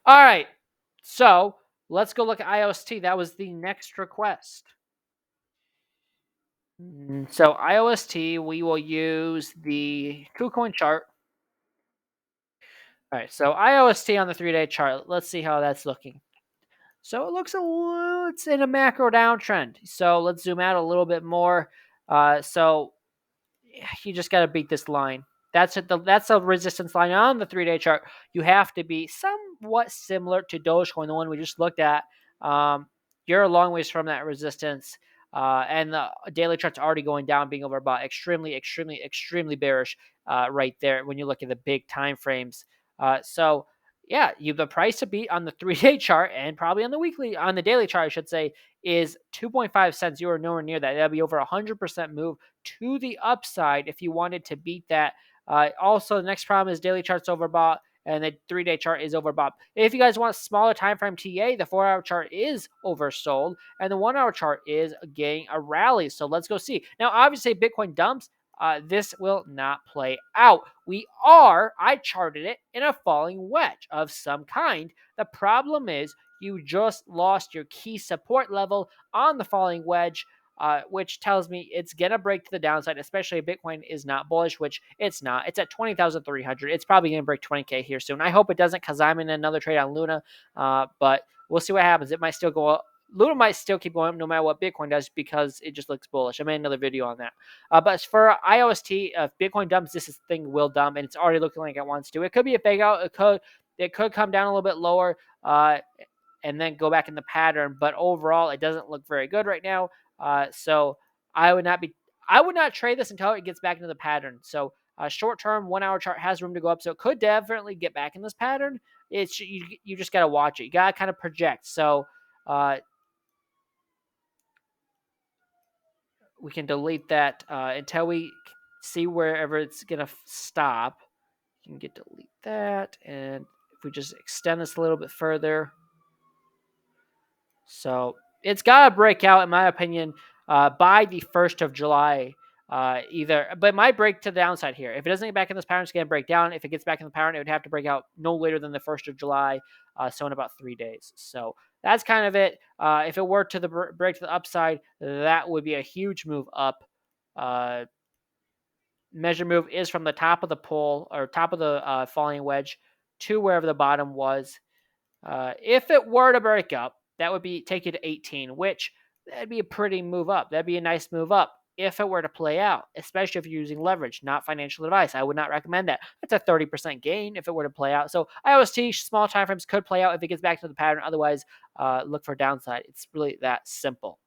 All right. So let's go look at IOST. That was the next request. So IOST, we will use the KuCoin chart. All right. So IOST on the 3-day chart. Let's see how that's looking. So it looks a little, it's in a macro downtrend. So let's zoom out a little bit more. So you just got to beat this line. That's a resistance line on the 3-day chart. You have to be somewhat similar to Dogecoin, the one we just looked at. Um, you're a long ways from that resistance. And the daily chart's already going down, being overbought. Extremely, extremely, extremely bearish right there when you look at the big time frames. So yeah, the price to beat on the 3-day chart and probably on the daily chart, I should say, is 2.5 cents. You are nowhere near that. That'll be over 100% move to the upside if you wanted to beat that. Also, the next problem is daily chart's overbought and the 3-day chart is overbought. If you guys want smaller time frame TA, the 4-hour chart is oversold and the 1-hour chart is getting a rally. So let's go see. Now, obviously, Bitcoin dumps. This will not play out. I charted it in a falling wedge of some kind. The problem is you just lost your key support level on the falling wedge, which tells me it's going to break to the downside, especially if Bitcoin is not bullish, which it's not. It's at 20,300. It's probably going to break 20K here soon. I hope it doesn't because I'm in another trade on Luna, but we'll see what happens. It might still go up. Luna might still keep going up no matter what Bitcoin does because it just looks bullish. I made another video on that. But as for IOST, if Bitcoin dumps, this thing will dump, and it's already looking like it wants to. It could be a fake out. It could come down a little bit lower and then go back in the pattern. But overall, it doesn't look very good right now. So I would not trade this until it gets back into the pattern. So short term, 1-hour chart has room to go up, so it could definitely get back in this pattern. It's you just gotta watch it. You gotta kind of project. So we can delete that until we see wherever it's gonna stop. You can delete that, and if we just extend this a little bit further, so it's got to break out, in my opinion, by the 1st of July. But it might break to the downside here. If it doesn't get back in this pattern, it's going to break down. If it gets back in the pattern, it would have to break out no later than the 1st of July, so in about 3 days. So that's kind of it. If it were to break to the upside, that would be a huge move up. Measure move is from the top of the pole or top of the falling wedge to wherever the bottom was. If it were to break up, that would take you to 18, which that'd be a pretty move up. That'd be a nice move up if it were to play out, especially if you're using leverage, not financial advice. I would not recommend that. That's a 30% gain if it were to play out. So IOST, small timeframes could play out if it gets back to the pattern. Otherwise, look for downside. It's really that simple.